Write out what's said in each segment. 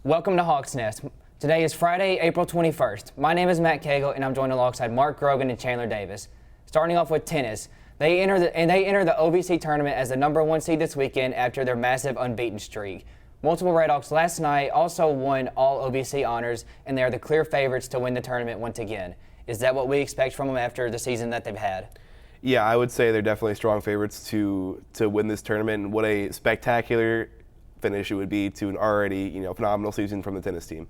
Welcome to Hawks Nest. Today is Friday, April 21st. My name is Matt Cagle, and I'm joined alongside Mark Grogan and Chandler Davis. Starting off with tennis, they enter the OVC tournament as the number 1 seed this weekend after their massive unbeaten streak. Multiple Red Hawks last night also won all OVC honors, and they are the clear favorites to win the tournament once again. Is that what we expect from them after the season that they've had? Yeah, I would say they're definitely strong favorites to win this tournament. And what a spectacular finish it would be to an already phenomenal season from the tennis team.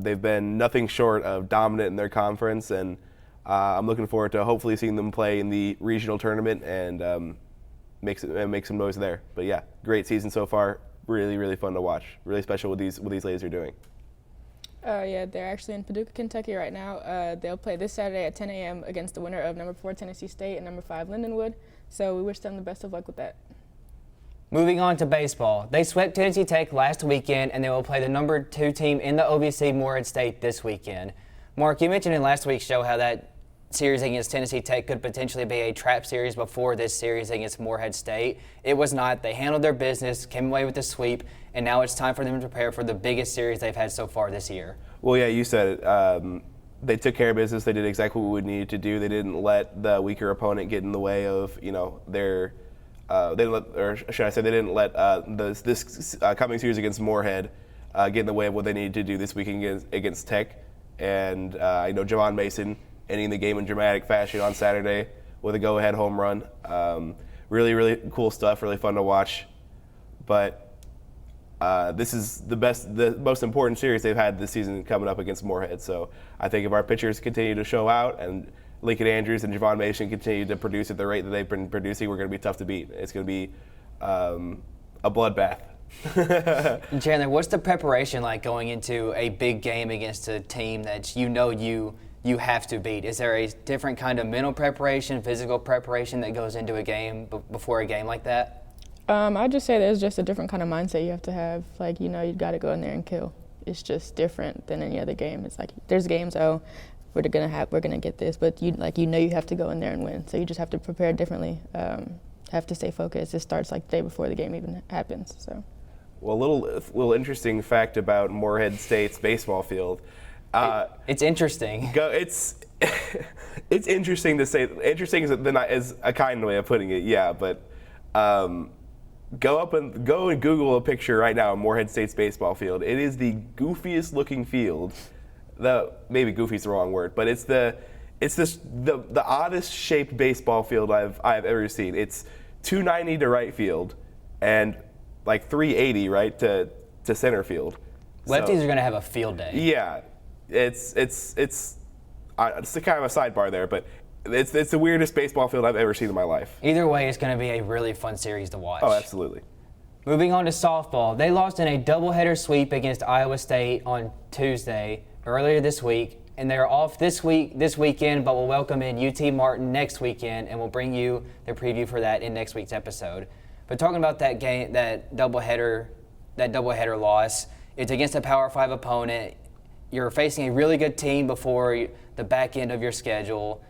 They've been nothing short of dominant in their conference, and I'm looking forward to hopefully seeing them play in the regional tournament and make some noise there. But yeah, great season so far. Really, really fun to watch. Really special what these ladies are doing. Yeah, they're actually in Paducah, Kentucky right now. They'll play this Saturday at 10 a.m. against the winner of number 4 Tennessee State and number 5 Lindenwood. So we wish them the best of luck with that. Moving on to baseball. They swept Tennessee Tech last weekend, and they will play the number 2 team in the OVC, Morehead State, this weekend. Mark, you mentioned in last week's show how that series against Tennessee Tech could potentially be a trap series before this series against Morehead State. It was not. They handled their business, came away with the sweep, and now it's time for them to prepare for the biggest series they've had so far this year. Well, yeah, you said it. They took care of business. They did exactly what we needed to do. They didn't let the weaker opponent get in the way of, their. They didn't let this coming series against Morehead get in the way of what they needed to do this weekend against Tech. And I know Javon Mason ending the game in dramatic fashion on Saturday with a go-ahead home run. Really, really cool stuff. Really fun to watch. But this is the most important series they've had this season coming up against Morehead. So I think if our pitchers continue to show out and Lincoln Andrews and Javon Mason continue to produce at the rate that they've been producing, we're going to be tough to beat. It's going to be a bloodbath. And Chandler, what's the preparation like going into a big game against a team that you have to beat? Is there a different kind of mental preparation, physical preparation that goes into a game before a game like that? I'd just say there's just a different kind of mindset you have to have. Like, you've got to go in there and kill. It's just different than any other game. It's like there's games, we're gonna get this, but you have to go in there and win. So you just have to prepare differently. Have to stay focused. It starts like the day before the game even happens. So. Well, a little interesting fact about Morehead State's baseball field. It's interesting. It's interesting to say. Interesting is a kind way of putting it. Yeah, but go and Google a picture right now of Morehead State's baseball field. It is the goofiest looking field. Maybe goofy is the wrong word, but it's the oddest shaped baseball field I've ever seen. It's 290 to right field and like 380 right to center field. Lefties are going to have a field day. Yeah, it's kind of a sidebar there, but it's the weirdest baseball field I've ever seen in my life. Either way, it's going to be a really fun series to watch. Oh, absolutely. Moving on to softball, they lost in a doubleheader sweep against Iowa State on Tuesday earlier this week, and they're off this weekend, but we'll welcome in UT Martin next weekend, and we'll bring you the preview for that in next week's episode. But talking about that game, that doubleheader loss, it's against a Power 5 opponent. You're facing a really good team before the back end of your schedule.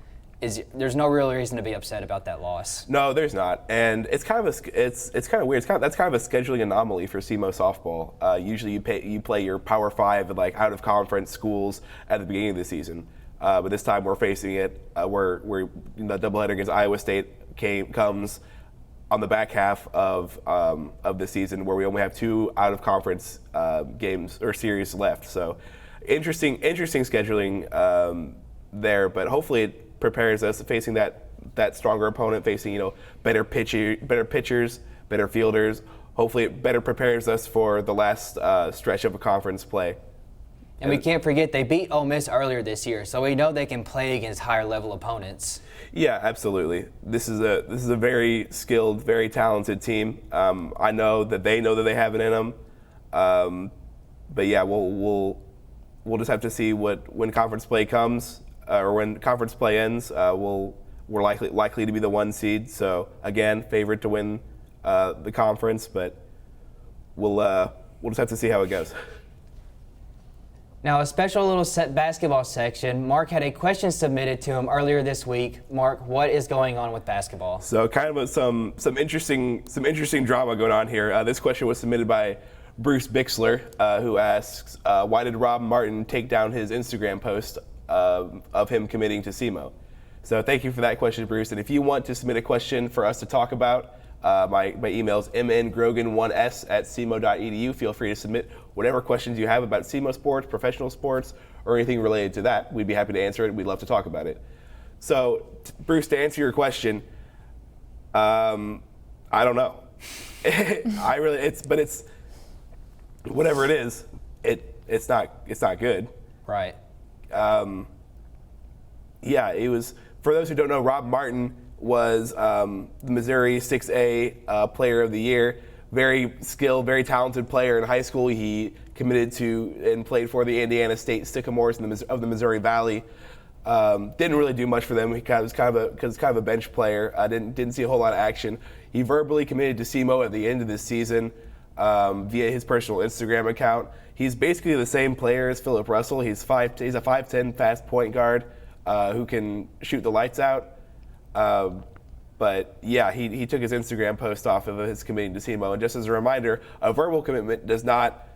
There's no real reason to be upset about that loss. No, there's not, and it's kind of weird. That's kind of a scheduling anomaly for SEMO softball. Usually you play your Power 5 like out of conference schools at the beginning of the season, but this time we're facing it where the doubleheader against Iowa State comes on the back half of the season, where we only have 2 out of conference games or series left. So interesting scheduling there, but hopefully it prepares us facing that stronger opponent, facing better pitchers, better fielders. Hopefully it better prepares us for the last stretch of a conference play. And we can't forget they beat Ole Miss earlier this year, so we know they can play against higher level opponents. Yeah, absolutely. This is a very skilled, very talented team. I know that they have it in them. But yeah, we'll just have to see when conference play comes. Or when conference play ends, we're likely to be the 1 seed. So again, favored to win the conference, but we'll just have to see how it goes. Now, a special little basketball section. Mark had a question submitted to him earlier this week. Mark, what is going on with basketball? So kind of some interesting drama going on here. This question was submitted by Bruce Bixler, who asks, why did Rob Martin take down his Instagram post of him committing to SEMO? So thank you for that question, Bruce. And if you want to submit a question for us to talk about, my email is mngrogan1s@semo.edu. Feel free to submit whatever questions you have about SEMO sports, professional sports, or anything related to that. We'd be happy to answer it. We'd love to talk about it. So, Bruce, to answer your question, I don't know. It's whatever it is, it's not good. Right. Yeah, it was. For those who don't know, Rob Martin was the Missouri 6A Player of the Year. Very skilled, very talented player in high school. He committed to and played for the Indiana State Sycamores of the Missouri Valley. Didn't really do much for them. He was kind of a bench player. Didn't see a whole lot of action. He verbally committed to SEMO at the end of this season via his personal Instagram account. He's basically the same player as Philip Russell. He's a 5'10" fast point guard who can shoot the lights out. But yeah, he took his Instagram post off of his committing to SEMO. And just as a reminder, a verbal commitment does not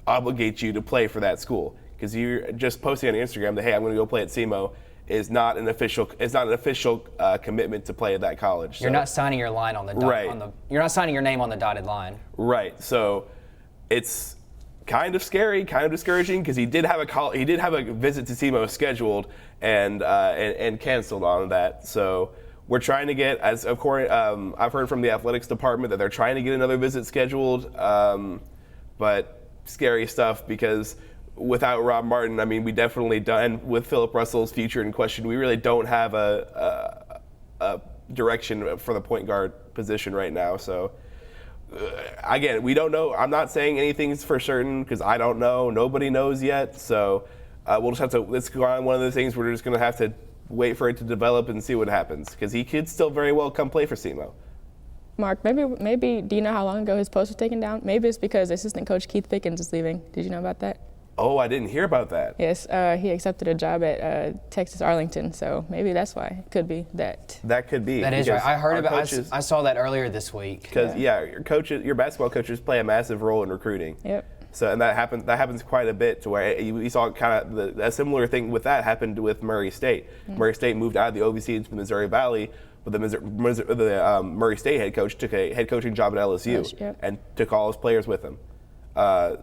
obligate you to play for that school, because you're just posting on Instagram that, hey, I'm going to go play at SEMO is not an official commitment to play at that college. You're not signing your line on the Right. You're not signing your name on the dotted line. Right. So it's kind of scary, kind of discouraging, because he did have a visit to SEMO scheduled and canceled on that. So we're trying to get, I've heard from the athletics department that they're trying to get another visit scheduled, but scary stuff, because without Rob Martin, I mean, we definitely done with Philip Russell's future in question. We really don't have a direction for the point guard position right now. So again, we don't know. I'm not saying anything's for certain, because I don't know. Nobody knows yet. So we'll just have to. It's one of the things we're just going to have to wait for it to develop and see what happens, because he could still very well come play for SEMO. Mark, maybe, do you know how long ago his post was taken down? Maybe it's because assistant coach Keith Pickens is leaving. Did you know about that? Oh, I didn't hear about that. Yes, he accepted a job at Texas Arlington, so maybe that's why. It could be that. That could be. That is right. I heard about. Coaches, I saw that earlier this week. Because your basketball coaches play a massive role in recruiting. Yep. So, and that happens quite a bit, to where you saw kind of a similar thing with that happened with Murray State. Mm-hmm. Murray State moved out of the OVC into the Missouri Valley, but the Murray State head coach took a head coaching job at LSU and took all his players with him.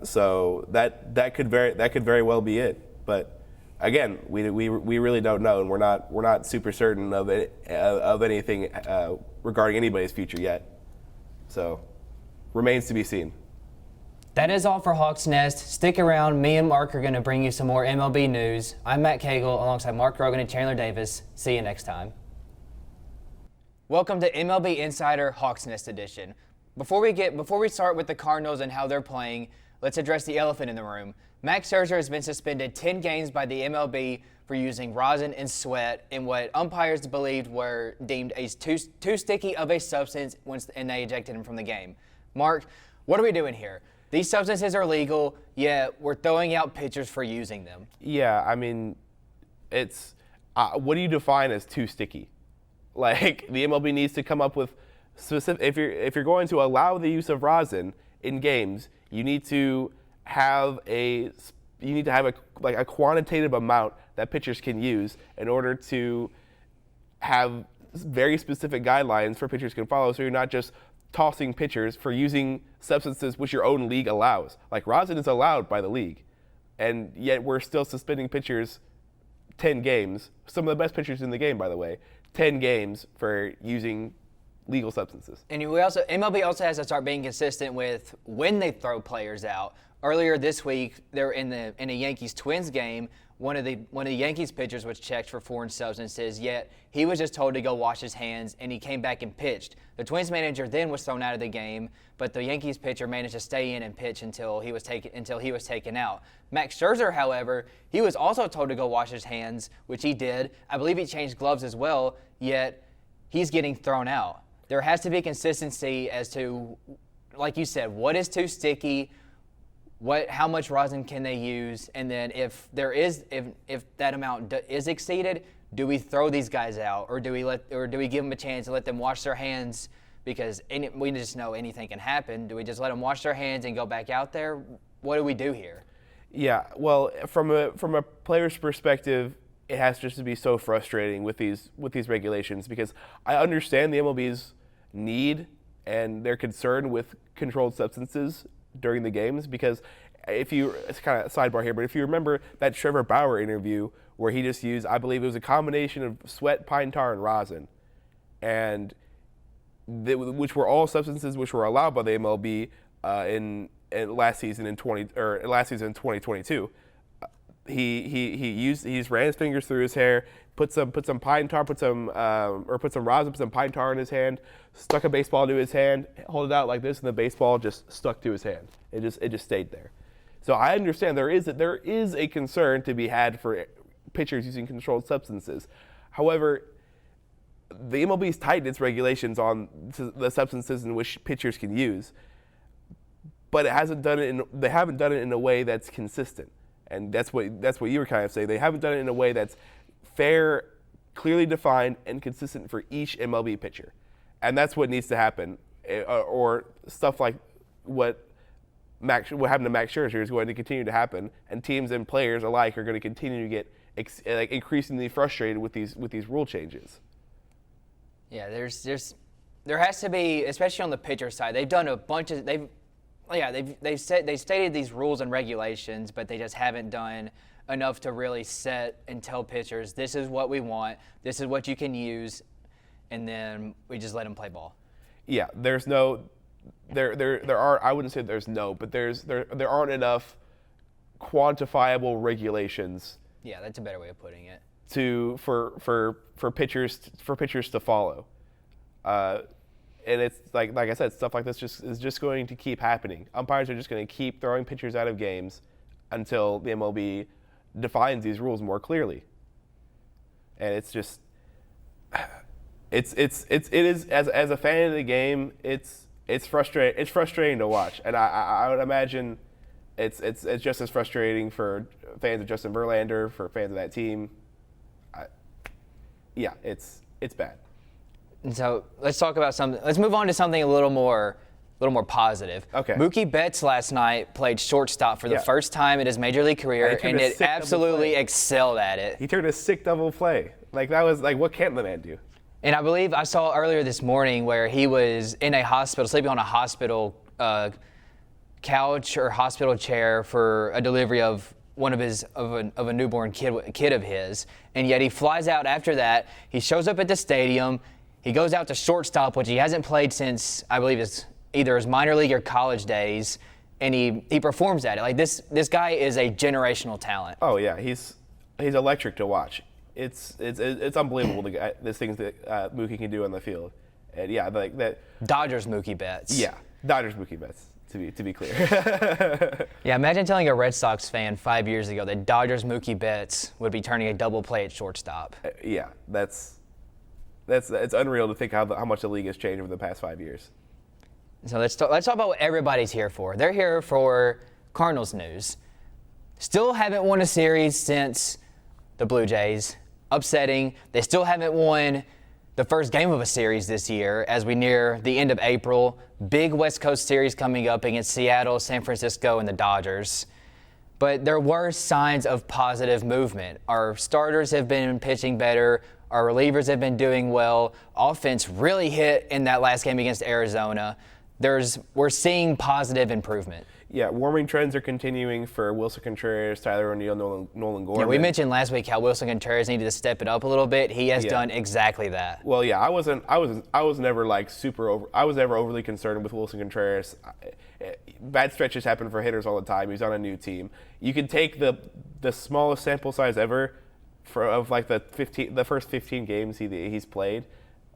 So that could very well be it. But again, we really don't know, and we're not super certain of anything regarding anybody's future yet. So remains to be seen. That is all for Hawks Nest. Stick around. Me and Mark are going to bring you some more MLB news. I'm Matt Cagle alongside Mark Rogan and Chandler Davis. See you next time. Welcome to MLB Insider Hawks Nest Edition. Before we start with the Cardinals and how they're playing, let's address the elephant in the room. Max Scherzer has been suspended 10 games by the MLB for using rosin and sweat in what umpires believed were deemed as too sticky of a substance, and they ejected him from the game. Mark, what are we doing here? These substances are legal, yet we're throwing out pitchers for using them. Yeah, I mean, it's what do you define as too sticky? Like, the MLB needs to come up with specific. If you're going to allow the use of rosin in games, you need to have a quantitative amount that pitchers can use in order to have very specific guidelines for pitchers can follow. So you're not just tossing pitchers for using substances which your own league allows. Like, rosin is allowed by the league, and yet we're still suspending pitchers 10 games. Some of the best pitchers in the game, by the way, 10 games for using legal substances. And MLB also has to start being consistent with when they throw players out. Earlier this week, they were in a Yankees-Twins game. One of the Yankees pitchers was checked for foreign substances, yet he was just told to go wash his hands, and he came back and pitched. The Twins manager then was thrown out of the game, but the Yankees pitcher managed to stay in and pitch until he was taken out. Max Scherzer, however, he was also told to go wash his hands, which he did. I believe he changed gloves as well, yet he's getting thrown out. There has to be consistency as to, like you said, what is too sticky, how much rosin can they use, and then if that amount is exceeded, do we throw these guys out, or do we give them a chance and let them wash their hands because we just know anything can happen. Do we just let them wash their hands and go back out there? What do we do here? Yeah, well, from a player's perspective, it has just to be so frustrating with these regulations, because I understand the MLB's need and their concern with controlled substances during the games, because it's kind of a sidebar here, but if you remember that Trevor Bauer interview where he just used, I believe it was a combination of sweat, pine tar, and rosin, and which were all substances which were allowed by the MLB in last season in 2022. He just ran his fingers through his hair, put some pine tar, put some rosin, put some pine tar in his hand, stuck a baseball to his hand, hold it out like this, and the baseball just stuck to his hand. It just stayed there. So I understand there is a concern to be had for pitchers using controlled substances. However, the MLB's tightened its regulations on the substances in which pitchers can use, but they haven't done it in a way that's consistent. And that's what you were kind of saying. They haven't done it in a way that's fair, clearly defined, and consistent for each MLB pitcher. And that's what needs to happen. Or stuff like what happened to Max Scherzer is going to continue to happen, and teams and players alike are going to continue to get increasingly frustrated with these rule changes. Yeah, there has to be, especially on the pitcher side. They've done a bunch of they stated these rules and regulations, but they just haven't done enough to really set and tell pitchers, this is what we want, this is what you can use, and then we just let them play ball. Yeah, there are, I wouldn't say there's no, but there aren't enough quantifiable regulations. Yeah, that's a better way of putting it. For pitchers to follow. And it's like I said, stuff like this is just going to keep happening. Umpires are just going to keep throwing pitchers out of games until the MLB defines these rules more clearly. And it's just, it is as a fan of the game, it's frustrating. It's frustrating to watch, and I would imagine it's just as frustrating for fans of Justin Verlander, for fans of that team. Yeah, it's bad. And so let's talk about something. Let's move on to something a little more positive. Okay. Mookie Betts last night played shortstop for the first time in his major league career, and it absolutely excelled at it. He turned a sick double play. Like, that was like, what can't the man do? And I believe I saw earlier this morning where he was in a hospital, sleeping on a hospital couch or hospital chair for a delivery of a newborn kid of his, and yet he flies out after that. He shows up at the stadium. He goes out to shortstop, which he hasn't played since, I believe, it's either his minor league or college days, and he performs at it. Like, this guy is a generational talent. Oh yeah, he's electric to watch. It's unbelievable the things that Mookie can do on the field, and yeah, like that. Dodgers Mookie Betts. Yeah, Dodgers Mookie Betts. To be clear. Yeah, imagine telling a Red Sox fan 5 years ago that Dodgers Mookie Betts would be turning a double play at shortstop. Yeah, it's unreal to think how much the league has changed over the past 5 years. So let's talk about what everybody's here for. They're here for Cardinals news. Still haven't won a series since the Blue Jays. Upsetting. They still haven't won the first game of a series this year as we near the end of April. Big West Coast series coming up against Seattle, San Francisco, and the Dodgers. But there were signs of positive movement. Our starters have been pitching better. Our relievers have been doing well. Offense really hit in that last game against Arizona. We're seeing positive improvement. Yeah, warming trends are continuing for Wilson Contreras, Tyler O'Neill, Nolan Gorman. Yeah, we mentioned last week how Wilson Contreras needed to step it up a little bit. He has done exactly that. Well, yeah, I was never like I was never overly concerned with Wilson Contreras. Bad stretches happen for hitters all the time. He's on a new team. You can take the smallest sample size ever of like the first 15 games he's played,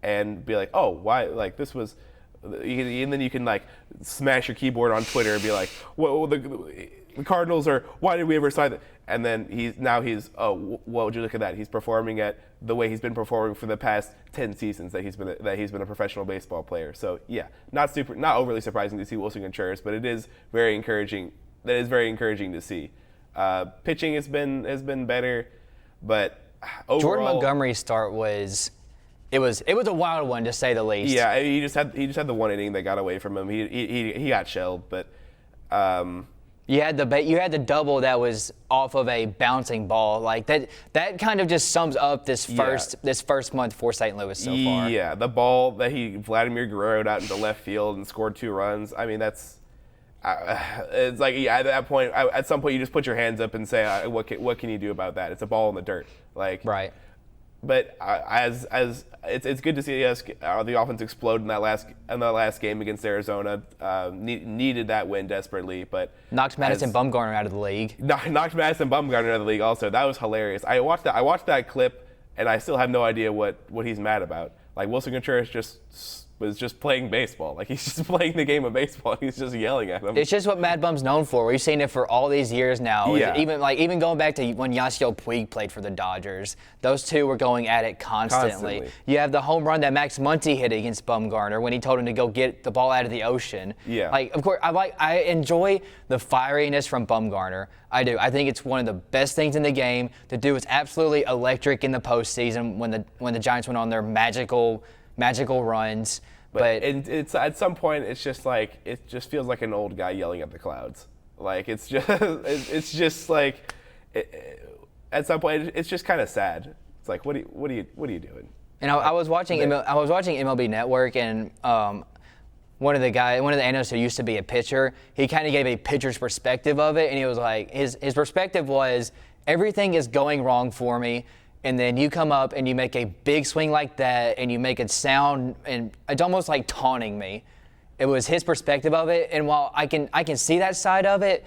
and be like, oh, why? Like, this was. And then you can like smash your keyboard on Twitter and be like, "Well, the Cardinals are. Why did we ever sign that?" And then he's well, would you look at that? He's performing at the way he's been performing for the past 10 seasons that he's been a professional baseball player. So yeah, not overly surprising to see Wilson Contreras, but it is very encouraging. That is very encouraging to see. Pitching has been better, but overall, Jordan Montgomery's start was it was a wild one to say the least. Yeah, he just had the one inning that got away from him. He got shelled, but you had the double that was off of a bouncing ball. Like that kind of just sums up this first month for St. Louis so far. Yeah, the ball that Vladimir Guerrero out into left field and scored 2 runs. I mean, that's it's like at that point, at some point, you just put your hands up and say, what can you do about that? It's a ball in the dirt, like right. But as it's good to see us the offense explode in that last game against Arizona. Needed that win desperately, but knocked Madison Bumgarner out of the league. Knocked Madison Bumgarner out of the league. Also, that was hilarious. I watched that clip, and I still have no idea what he's mad about. Like Wilson Contreras was just playing baseball. Like he's just playing the game of baseball. He's just yelling at him. It's just what Mad Bum's known for. We've seen it for all these years now. Yeah. Even going back to when Yasiel Puig played for the Dodgers, those two were going at it constantly. You have the home run that Max Muncy hit against Bumgarner when he told him to go get the ball out of the ocean. Yeah. Like of course I enjoy the fieriness from Bumgarner. I do. I think it's one of the best things in the game. The dude was absolutely electric in the postseason when the Giants went on their magical runs. But it's at some point it's just like it just feels like an old guy yelling at the clouds. Like it's just like at some point it's just kind of sad. It's like what are you doing? And I was watching MLB Network, and one of the analysts who used to be a pitcher, he kind of gave a pitcher's perspective of it, and he was like his perspective was everything is going wrong for me. And then you come up and you make a big swing like that, and you make it sound, and it's almost like taunting me. It was his perspective of it, and while I can see that side of it,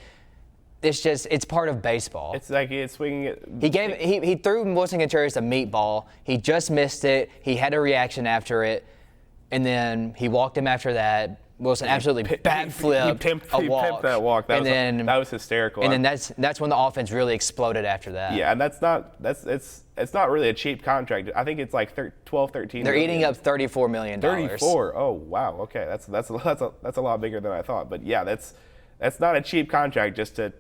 it's part of baseball. It's like it's swinging it. He threw Wilson Contreras a meatball. He just missed it. He had a reaction after it, and then he walked him after that. Wilson absolutely bat flipped He pimped that walk. That was hysterical. And then that's when the offense really exploded after that. Yeah, and it's not really a cheap contract. I think it's like 12, 13. They're eating up $34 million. 34. Oh wow. Okay, that's a lot bigger than I thought. But yeah, that's not a cheap contract just to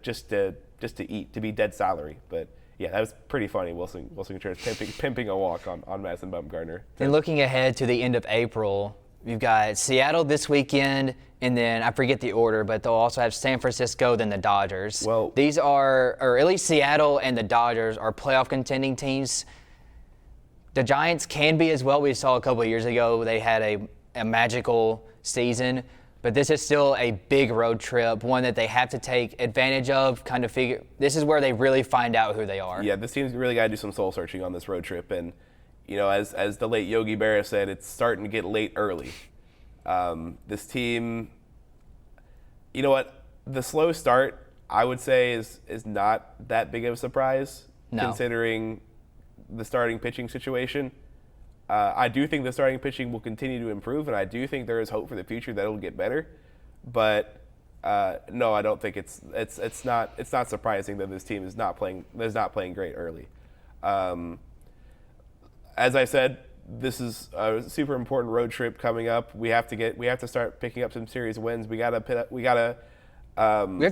eat, to be dead salary. But yeah, that was pretty funny. Wilson Contreras pimping a walk on Madison Bumgarner. And looking ahead to the end of April, you've got Seattle this weekend, and then I forget the order, but they'll also have San Francisco, then the Dodgers. Well, these are, or at least Seattle and the Dodgers are playoff contending teams. The Giants can be as well. We saw a couple of years ago they had a magical season, but this is still a big road trip, one that they have to take advantage of, kind of figure. This is where they really find out who they are. Yeah, this team's really got to do some soul searching on this road trip, and you know, as the late Yogi Berra said, it's starting to get late early. This team, you know what? The slow start, I would say, is not that big of a surprise, considering the starting pitching situation. I do think the starting pitching will continue to improve, and I do think there is hope for the future that it'll get better. But no, I don't think it's not surprising that this team is not playing great early. As I said, this is a super important road trip coming up. We have to start picking up some series wins. We have to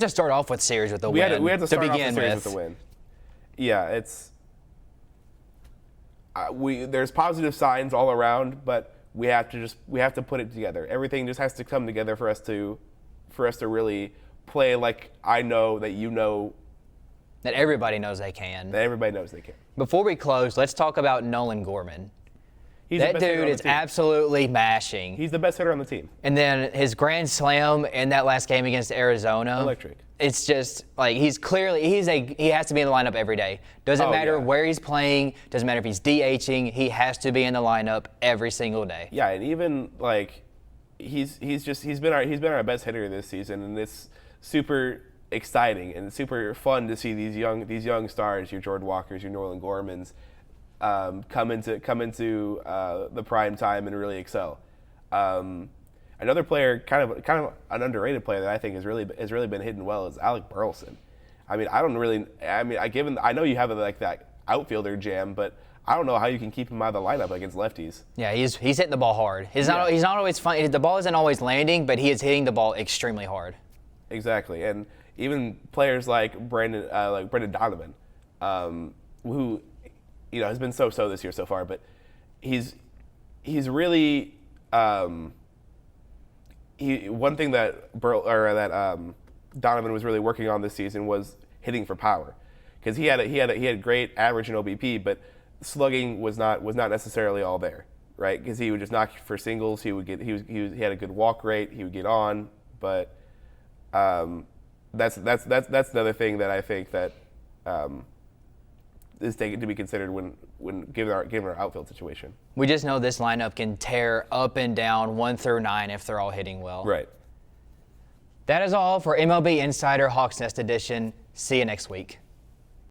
start off with series with a win. We have to start off the begin series with a win. Yeah, it's there's positive signs all around, but we have to put it together. Everything just has to come together for us to really play like I know that you know. That everybody knows they can. That everybody knows they can. Before we close, let's talk about Nolan Gorman. That dude is absolutely mashing. He's the best hitter on the team. And then his grand slam in that last game against Arizona. Electric. It's just like he has to be in the lineup every day. Doesn't matter where he's playing. Doesn't matter if he's DHing. He has to be in the lineup every single day. Yeah, and even like he's been our best hitter this season, and it's super exciting and super fun to see these young stars, your Jordan Walkers, your Nolan Gormans, come into the prime time and really excel. Another player, kind of an underrated player that I think has really been hitting well is Alec Burleson. I know you have like that outfielder jam, but I don't know how you can keep him out of the lineup against lefties. Yeah, he's hitting the ball hard. He's not always fun. The ball isn't always landing, but he is hitting the ball extremely hard. Exactly, and even players like Brendan Donovan, who has been so-so this year so far, but he's he's really one thing that Donovan was really working on this season was hitting for power, because he had great average in OBP, but slugging was not necessarily all there, right? Because he would just knock for singles. He had a good walk rate. He would get on, but that's another thing that I think that is taken to be considered when given our outfield situation. We just know this lineup can tear up and down 1 through 9 if they're all hitting well. Right. That is all for MLB Insider Hawks Nest Edition. See you next week.